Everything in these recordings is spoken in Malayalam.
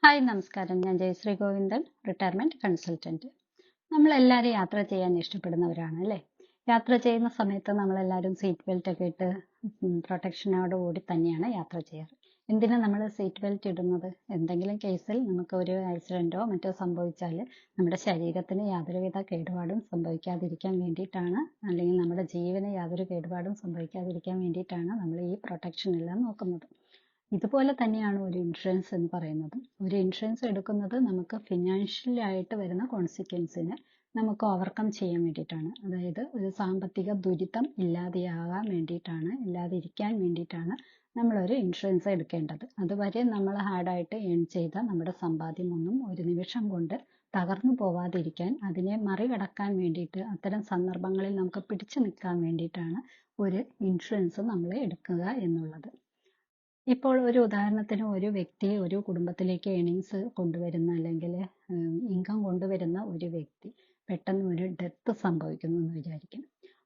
ഹായ് നമസ്കാരം. ഞാൻ ജയശ്രീ ഗോവിന്ദൻ, റിട്ടയർമെന്റ് കൺസൾട്ടന്റ്. നമ്മളെല്ലാവരും യാത്ര ചെയ്യാൻ ഇഷ്ടപ്പെടുന്നവരാണ് അല്ലേ? യാത്ര ചെയ്യുന്ന സമയത്ത് നമ്മളെല്ലാവരും സീറ്റ് ബെൽറ്റ് ഒക്കെ ഇട്ട് പ്രൊട്ടക്ഷനോട് കൂടി തന്നെയാണ് യാത്ര ചെയ്യാറ്. എന്തിനാ നമ്മൾ സീറ്റ് ബെൽറ്റ് ഇടുന്നത്? എന്തെങ്കിലും കേസിൽ നമുക്ക് ഒരു ആക്സിഡന്റോ മറ്റോ സംഭവിച്ചാൽ നമ്മുടെ ശരീരത്തിന് യാതൊരുവിധ കേടുപാടും സംഭവിക്കാതിരിക്കാൻ വേണ്ടിയിട്ടാണ്, അല്ലെങ്കിൽ നമ്മുടെ ജീവന് യാതൊരു കേടുപാടും സംഭവിക്കാതിരിക്കാൻ വേണ്ടിയിട്ടാണ് നമ്മൾ ഈ പ്രൊട്ടക്ഷൻ എല്ലാം നോക്കുന്നത്. ഇതുപോലെ തന്നെയാണ് ഒരു ഇൻഷുറൻസ് എന്ന് പറയുന്നത്. ഒരു ഇൻഷുറൻസ് എടുക്കുന്നത് നമുക്ക് ഫിനാൻഷ്യലായിട്ട് വരുന്ന കോൺസിക്വൻസിനെ നമുക്ക് ഓവർകം ചെയ്യാൻ വേണ്ടിയിട്ടാണ്. അതായത് ഒരു സാമ്പത്തിക ദുരിതം ഇല്ലാതിരിക്കാൻ വേണ്ടിയിട്ടാണ് നമ്മളൊരു ഇൻഷുറൻസ് എടുക്കേണ്ടത്. അതുവരെ നമ്മൾ ഹാർഡായിട്ട് ഏൺ ചെയ്ത നമ്മുടെ സമ്പാദ്യമൊന്നും ഒരു നിമിഷം കൊണ്ട് തകർന്നു പോവാതിരിക്കാൻ, അതിനെ മറികടക്കാൻ വേണ്ടിയിട്ട്, അത്തരം സന്ദർഭങ്ങളിൽ നമുക്ക് പിടിച്ചു നിൽക്കാൻ വേണ്ടിയിട്ടാണ് ഒരു ഇൻഷുറൻസ് നമ്മൾ എടുക്കുക എന്നുള്ളത്. ഇപ്പോൾ ഒരു ഉദാഹരണത്തിന് ഒരു വ്യക്തി ഒരു കുടുംബത്തിലേക്ക് ഏണിങ്സ് കൊണ്ടുവരുന്ന, അല്ലെങ്കിൽ ഇൻകം കൊണ്ടുവരുന്ന ഒരു വ്യക്തി പെട്ടെന്ന് ഒരു ഡെത്ത് സംഭവിക്കുന്നു എന്ന് വിചാരിക്കും.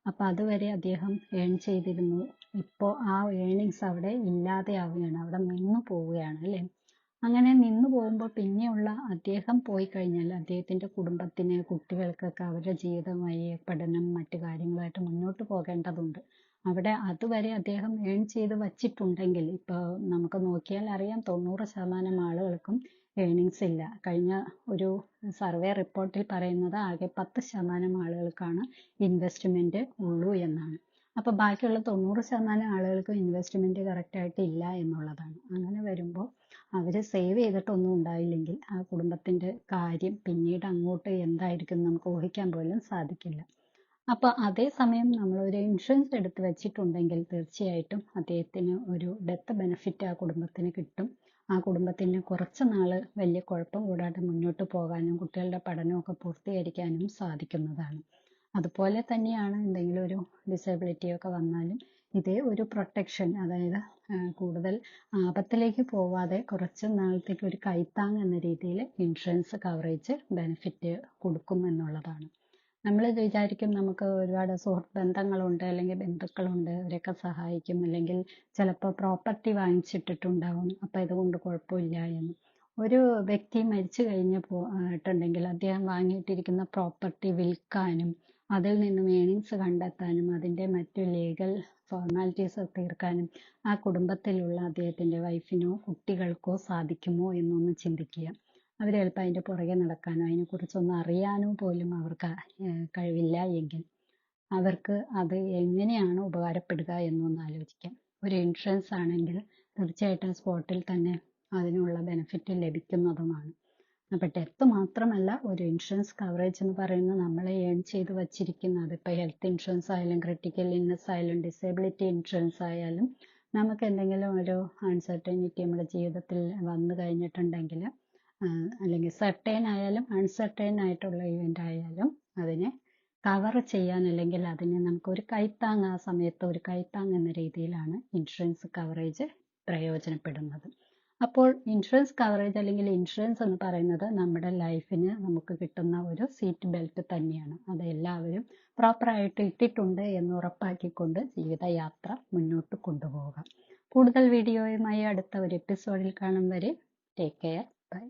അപ്പോൾ അതുവരെ അദ്ദേഹം ഏൺ ചെയ്തിരുന്നു, ഇപ്പോൾ ആ ഏണിങ്സ് അവിടെ ഇല്ലാതെയാവുകയാണ്, അവിടെ നിന്നു പോവുകയാണ് അല്ലേ? അങ്ങനെ നിന്നു പോകുമ്പോൾ പിന്നെയുള്ള അദ്ദേഹം പോയി കഴിഞ്ഞാൽ അദ്ദേഹത്തിൻ്റെ കുടുംബത്തിന്, കുട്ടികൾക്കൊക്കെ അവരുടെ ജീവിതമായി, പഠനം, മറ്റു കാര്യങ്ങളായിട്ട് മുന്നോട്ട് പോകേണ്ടതുണ്ട്. അവിടെ അതുവരെ അദ്ദേഹം ഏൺ ചെയ്ത് വച്ചിട്ടുണ്ടെങ്കിൽ, ഇപ്പോൾ നമുക്ക് നോക്കിയാൽ അറിയാം, 90% ആളുകൾക്കും ഏണിങ്സ് ഇല്ല. കഴിഞ്ഞ ഒരു സർവേ റിപ്പോർട്ടിൽ പറയുന്നത് ആകെ 10% ആളുകൾക്കാണ് ഇൻവെസ്റ്റ്മെന്റ് ഉള്ളൂ എന്നാണ്. അപ്പോൾ ബാക്കിയുള്ള 90% ആളുകൾക്കും ഇൻവെസ്റ്റ്മെന്റ് കറക്റ്റായിട്ട് ഇല്ല എന്നുള്ളതാണ്. അങ്ങനെ വരുമ്പോൾ അവർ സേവ് ചെയ്തിട്ടൊന്നും ഉണ്ടായില്ലെങ്കിൽ ആ കുടുംബത്തിന്റെ കാര്യം പിന്നീട് അങ്ങോട്ട് എന്തായിരിക്കും നമുക്ക് ഊഹിക്കാൻ പോലും സാധിക്കില്ല. അപ്പോൾ അതേസമയം നമ്മളൊരു ഇൻഷുറൻസ് എടുത്ത് വെച്ചിട്ടുണ്ടെങ്കിൽ തീർച്ചയായിട്ടും അദ്ദേഹത്തിന് ഒരു ഡെത്ത് ബെനിഫിറ്റ് ആ കുടുംബത്തിന് കിട്ടും. ആ കുടുംബത്തിന് കുറച്ച് നാൾ വലിയ കുഴപ്പം കൂടാതെ മുന്നോട്ട് പോകാനും കുട്ടികളുടെ പഠനമൊക്കെ പൂർത്തീകരിക്കാനും സാധിക്കുന്നതാണ്. അതുപോലെ തന്നെയാണ് എന്തെങ്കിലും ഒരു ഡിസേബിലിറ്റി ഒക്കെ വന്നാലും ഇതേ ഒരു പ്രൊട്ടക്ഷൻ, അതായത് കൂടുതൽ ആപത്തിലേക്ക് പോവാതെ കുറച്ച് നാളത്തേക്ക് ഒരു കൈത്താങ് എന്ന രീതിയിൽ ഇൻഷുറൻസ് കവറേജ് ബെനിഫിറ്റ് കൊടുക്കും എന്നുള്ളതാണ്. നമ്മൾ വിചാരിക്കും നമുക്ക് ഒരുപാട് സുഹൃത്ത് ബന്ധങ്ങളുണ്ട്, അല്ലെങ്കിൽ ബന്ധുക്കളുണ്ട്, അവരെയൊക്കെ സഹായിക്കും, അല്ലെങ്കിൽ ചിലപ്പോൾ പ്രോപ്പർട്ടി വാങ്ങിച്ചിട്ടിട്ടുണ്ടാവും, അപ്പം ഇതുകൊണ്ട് കുഴപ്പമില്ല എന്ന്. ഒരു വ്യക്തി മരിച്ചു കഴിഞ്ഞിട്ടുണ്ടെങ്കിൽ അദ്ദേഹം വാങ്ങിയിട്ടിരിക്കുന്ന പ്രോപ്പർട്ടി വിൽക്കാനും അതിൽ നിന്നും ഏണിങ്സ് കണ്ടെത്താനും അതിൻ്റെ മറ്റു ലീഗൽ ഫോർമാലിറ്റീസ് തീർക്കാനും ആ കുടുംബത്തിലുള്ള അദ്ദേഹത്തിൻ്റെ വൈഫിനോ കുട്ടികൾക്കോ സാധിക്കുമോ എന്നൊന്ന് ചിന്തിക്കുക. അവർ ചിലപ്പോൾ അതിൻ്റെ പുറകെ നടക്കാനോ അതിനെക്കുറിച്ചൊന്നും അറിയാനോ പോലും അവർക്ക് കഴിവില്ല എങ്കിൽ അവർക്ക് അത് എങ്ങനെയാണ് ഉപകാരപ്പെടുക എന്നൊന്ന് ആലോചിക്കാം. ഒരു ഇൻഷുറൻസ് ആണെങ്കിൽ തീർച്ചയായിട്ടും സ്പോട്ടിൽ തന്നെ അതിനുള്ള ബെനിഫിറ്റ് ലഭിക്കുന്നതുമാണ്. അപ്പോൾ ഡെത്ത് മാത്രമല്ല, ഒരു ഇൻഷുറൻസ് കവറേജ് എന്ന് പറയുന്നത് നമ്മളെ ഏൺ ചെയ്ത് വച്ചിരിക്കുന്നത്, ഇപ്പോൾ ഹെൽത്ത് ഇൻഷുറൻസ് ആയാലും ക്രിട്ടിക്കൽ ഇൽനെസ് ആയാലും ഡിസേബിലിറ്റി ഇൻഷുറൻസ് ആയാലും, നമുക്ക് എന്തെങ്കിലും ഒരു അൺസർട്ടനിറ്റി നമ്മുടെ ജീവിതത്തിൽ വന്നു കഴിഞ്ഞിട്ടുണ്ടെങ്കിൽ, അല്ലെങ്കിൽ സർട്ടേൺ ആയാലും അൺസർട്ടേൺ ആയിട്ടുള്ള ഇവൻ്റ് ആയാലും അതിനെ കവർ ചെയ്യാൻ, അല്ലെങ്കിൽ അതിനെ നമുക്കൊരു കൈത്താങ്, ആ സമയത്ത് ഒരു കൈത്താങ് എന്ന രീതിയിലാണ് ഇൻഷുറൻസ് കവറേജ് പ്രയോജനപ്പെടുന്നത്. അപ്പോൾ ഇൻഷുറൻസ് കവറേജ് അല്ലെങ്കിൽ ഇൻഷുറൻസ് എന്ന് പറയുന്നത് നമ്മുടെ ലൈഫിന് നമുക്ക് കിട്ടുന്ന ഒരു സീറ്റ് ബെൽറ്റ് തന്നെയാണ്. അത് എല്ലാവരും പ്രോപ്പറായിട്ട് ഇട്ടിട്ടുണ്ട് എന്ന് ഉറപ്പാക്കിക്കൊണ്ട് ജീവിതയാത്ര മുന്നോട്ട് കൊണ്ടുപോവുക. കൂടുതൽ വീഡിയോയുമായി അടുത്ത ഒരു എപ്പിസോഡിൽ കാണും വരെ ടേക്ക് കെയർ. ബൈ.